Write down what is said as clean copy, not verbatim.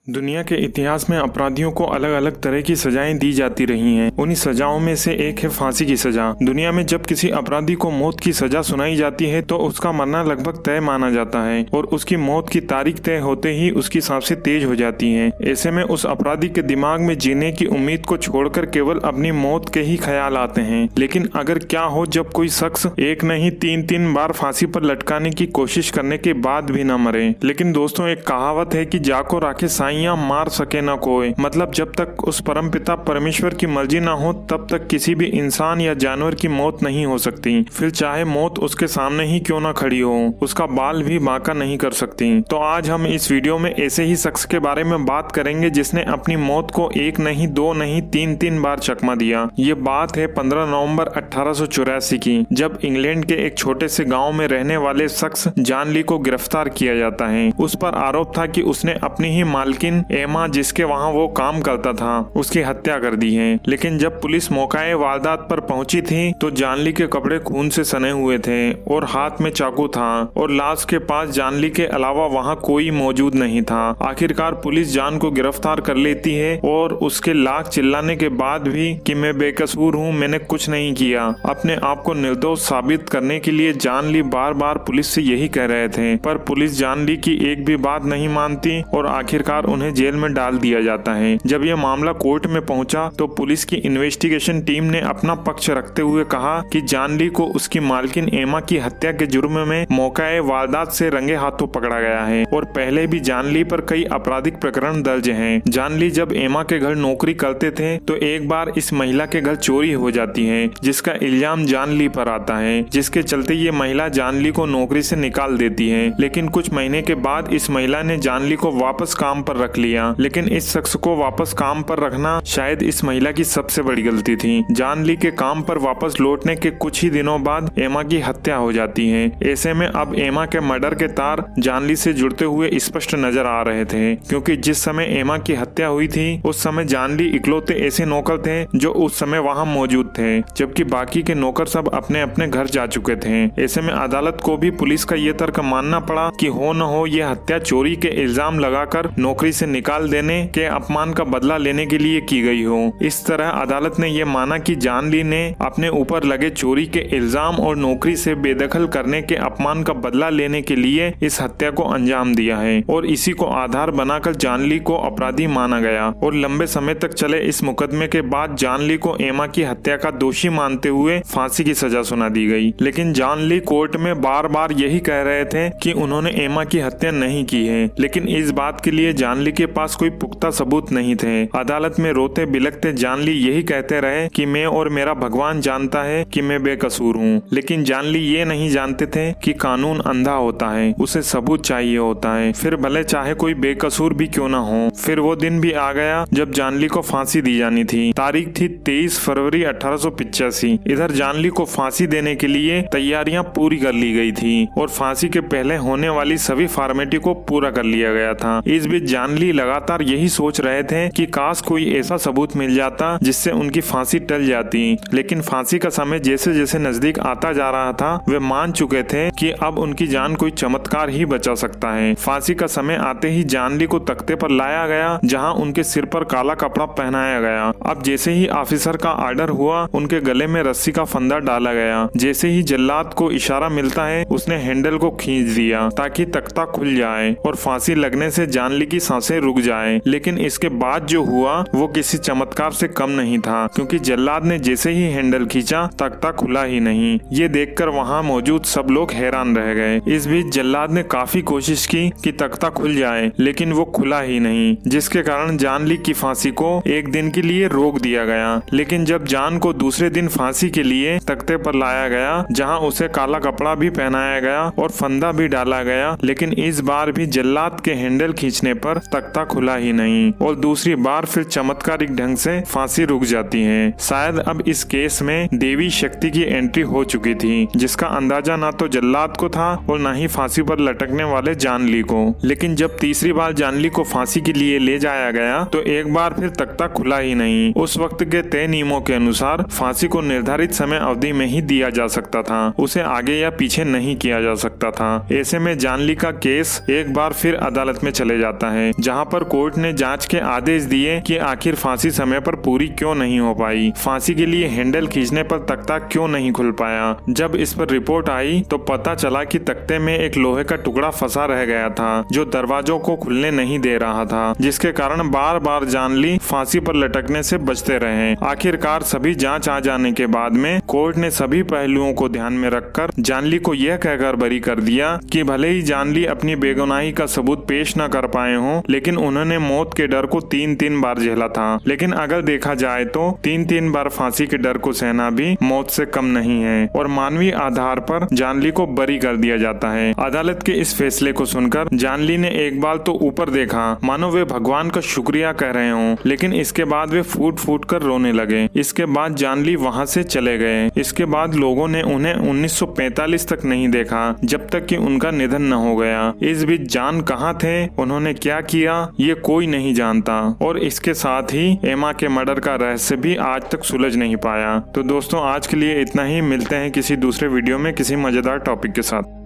दुनिया के इतिहास में अपराधियों को अलग अलग तरह की सजाएं दी जाती रही हैं। उन्हीं सजाओं में से एक है फांसी की सजा। दुनिया में जब किसी अपराधी को मौत की सजा सुनाई जाती है तो उसका मरना लगभग तय माना जाता है और उसकी मौत की तारीख तय होते ही उसकी सांसें तेज हो जाती हैं। ऐसे में उस अपराधी के दिमाग में जीने की उम्मीद को छोड़कर केवल अपनी मौत के ही ख्याल आते हैं। लेकिन अगर क्या हो जब कोई शख्स एक नहीं तीन बार फांसी पर लटकाने की कोशिश करने के बाद भी न मरे। लेकिन दोस्तों, एक कहावत है कि जाको राखे साईं मार सके न कोई। मतलब जब तक उस परमपिता परमेश्वर की मर्जी ना हो तब तक किसी भी इंसान या जानवर की मौत नहीं हो सकती। फिर चाहे मौत उसके सामने ही क्यों ना खड़ी हो, उसका बाल भी बांका नहीं कर सकती। तो आज हम इस वीडियो में ऐसे ही शख्स के बारे में बात करेंगे जिसने अपनी मौत को एक नहीं दो नहीं तीन बार चकमा दिया। ये बात है 15 नवंबर 1884 की, जब इंग्लैंड के एक छोटे से गाँव में रहने वाले शख्स जॉन ली को गिरफ्तार किया जाता है। उस पर आरोप था कि उसने अपनी ही मालकिन एमा, जिसके वहां वो काम करता था, उसकी हत्या कर दी है। लेकिन जब पुलिस मौकाए वारदात पर पहुंची थी तो जॉन ली के कपड़े खून से सने हुए थे और हाथ में चाकू था और लाश के पास जॉन ली के अलावा वहां कोई मौजूद नहीं था। आखिरकार पुलिस जॉन को गिरफ्तार कर लेती है और उसके लाख चिल्लाने के बाद भी कि मैं बेकसूर हूँ, मैंने कुछ नहीं किया, अपने आप को निर्दोष साबित करने के लिए जॉन ली बार बार पुलिस से यही कह रहे थे। पर पुलिस जॉन ली की एक भी बात नहीं मानती और आखिरकार उन्हें जेल में डाल दिया जाता है। जब यह मामला कोर्ट में पहुंचा तो पुलिस की इन्वेस्टिगेशन टीम ने अपना पक्ष रखते हुए कहा कि जॉन ली को उसकी मालकिन एमा की हत्या के जुर्म में मौकाए वारदात से रंगे हाथों पकड़ा गया है और पहले भी जॉन ली पर कई आपराधिक प्रकरण दर्ज हैं। जॉन ली जब एमा के घर नौकरी करते थे तो एक बार इस महिला के घर चोरी हो जाती है, जिसका इल्जाम जॉन ली पर आता है, जिसके चलते ये महिला जॉन ली को नौकरी से निकाल देती है। लेकिन कुछ महीने के बाद इस महिला ने जॉन ली को वापस काम पर रख लिया। लेकिन इस शख्स को वापस काम पर रखना शायद इस महिला की सबसे बड़ी गलती थी। जॉन ली के काम पर वापस लौटने के कुछ ही दिनों बाद एमा की हत्या हो जाती है। ऐसे में अब एमा के मर्डर के तार जॉन ली से जुड़ते हुए स्पष्ट नजर आ रहे थे, क्योंकि जिस समय एमा की हत्या हुई थी उस समय जॉन ली इकलौते ऐसे नौकर थे जो उस समय वहाँ मौजूद थे, जबकि बाकी के नौकर सब अपने अपने घर जा चुके थे। ऐसे में अदालत को भी पुलिस का ये तर्क मानना पड़ा कि हो न हो ये हत्या चोरी के इल्जाम लगाकर नौकरी से निकाल देने के अपमान का बदला लेने के लिए की गई हो। इस तरह अदालत ने यह माना कि जॉन ली ने अपने ऊपर लगे चोरी के इल्जाम और नौकरी से बेदखल करने के अपमान का बदला लेने के लिए इस हत्या को अंजाम दिया है और इसी को आधार बनाकर जॉन ली को अपराधी माना गया और लंबे समय तक चले इस मुकदमे के बाद जॉन ली को एमा की हत्या का दोषी मानते हुए फांसी की सजा सुना दी गई। लेकिन जॉन ली कोर्ट में बार बार यही कह रहे थे कि उन्होंने एमा की हत्या नहीं की है, लेकिन इस बात के लिए जॉन ली के पास कोई पुख्ता सबूत नहीं थे। अदालत में रोते बिलखते जॉन ली यही कहते रहे कि मैं और मेरा भगवान जानता है कि मैं बेकसूर हूँ। लेकिन जॉन ली ये नहीं जानते थे कि कानून अंधा होता है, उसे सबूत चाहिए होता है, फिर भले चाहे कोई बेकसूर भी क्यों ना हो। फिर वो दिन भी आ गया जब जॉन ली को फांसी दी जानी थी। तारीख थी 23 फरवरी 1885। इधर जॉन ली को फांसी देने के लिए तैयारियां पूरी कर ली गई थी और फांसी के पहले होने वाली सभी फॉर्मेलिटी को पूरा कर लिया गया था। इस बीच जॉन ली लगातार यही सोच रहे थे कि काश कोई ऐसा सबूत मिल जाता जिससे उनकी फांसी टल जाती। लेकिन फांसी का समय जैसे जैसे नजदीक आता जा रहा था वे मान चुके थे कि अब उनकी जान कोई चमत्कार ही बचा सकता है। फांसी का समय आते ही जॉन ली को तख्ते पर लाया गया, जहां उनके सिर पर काला कपड़ा पहनाया गया। अब जैसे ही ऑफिसर का ऑर्डर हुआ उनके गले में रस्सी का फंदा डाला गया। जैसे ही जल्लाद को इशारा मिलता है उसने हैंडल को खींच दिया ताकि तख्ता खुल जाए और फांसी लगने से जॉन ली की सांसें रुक जाए। लेकिन इसके बाद जो हुआ वो किसी चमत्कार से कम नहीं था, क्योंकि जल्लाद ने जैसे ही हैंडल खींचा तख्ता खुला ही नहीं। ये देखकर वहाँ मौजूद सब लोग हैरान रह गए। इस बीच जल्लाद ने काफी कोशिश की कि तख्ता खुल जाए, लेकिन वो खुला ही नहीं, जिसके कारण जॉन ली की फांसी को एक दिन के लिए रोक दिया गया। लेकिन जब जॉन को दूसरे दिन फांसी के लिए तख्ते पर लाया गया, जहाँ उसे काला कपड़ा भी पहनाया गया और फंदा भी डाला गया, लेकिन इस बार भी जल्लाद के हैंडल खींचने पर तख्ता खुला ही नहीं और दूसरी बार फिर चमत्कारिक ढंग से फांसी रुक जाती है। शायद अब इस केस में देवी शक्ति की एंट्री हो चुकी थी, जिसका अंदाजा ना तो जल्लाद को था और ना ही फांसी पर लटकने वाले जॉन ली को। लेकिन जब तीसरी बार जॉन ली को फांसी के लिए ले जाया गया तो एक बार फिर तख्ता खुला ही नहीं। उस वक्त के तय नियमों के अनुसार फांसी को निर्धारित समय अवधि में ही दिया जा सकता था, उसे आगे या पीछे नहीं किया जा सकता था। ऐसे में जॉन ली का केस एक बार फिर अदालत में चले जाता है जहां पर कोर्ट ने जांच के आदेश दिए कि आखिर फांसी समय पर पूरी क्यों नहीं हो पाई, फांसी के लिए हैंडल खींचने पर तख्ता क्यों नहीं खुल पाया। जब इस पर रिपोर्ट आई तो पता चला कि तख्ते में एक लोहे का टुकड़ा फंसा रह गया था जो दरवाजों को खुलने नहीं दे रहा था, जिसके कारण बार बार जानली फांसी पर लटकने से बचते रहे। आखिरकार सभी जांच आ जाने के बाद में कोर्ट ने सभी पहलुओं को ध्यान में रखकर जानली को यह कहकर बरी कर दिया कि भले ही जानली अपनी बेगुनाही का सबूत पेश न कर पाए हों, लेकिन उन्होंने मौत के डर को 3-3 बार झेला था। लेकिन अगर देखा जाए तो 3-3 बार फांसी के डर को सहना भी मौत से कम नहीं है और मानवीय आधार पर जानली को बरी कर दिया जाता है। अदालत के इस फैसले को सुनकर जानली ने एक बार तो ऊपर देखा मानो वे भगवान का शुक्रिया कह रहे हों, लेकिन इसके बाद वे फूट फूट कर रोने लगे। इसके बाद जानली वहां से चले गए। इसके बाद लोगों ने उन्हें 1945 तक नहीं देखा, जब तक कि उनका निधन न हो गया। इस बीच जान कहाँ थे, उन्होंने क्या किया, ये कोई नहीं जानता और इसके साथ ही एमा के मर्डर का रहस्य भी आज तक सुलझ नहीं पाया। तो दोस्तों आज के लिए इतना ही, मिलते हैं किसी दूसरे वीडियो में किसी मजेदार टॉपिक के साथ।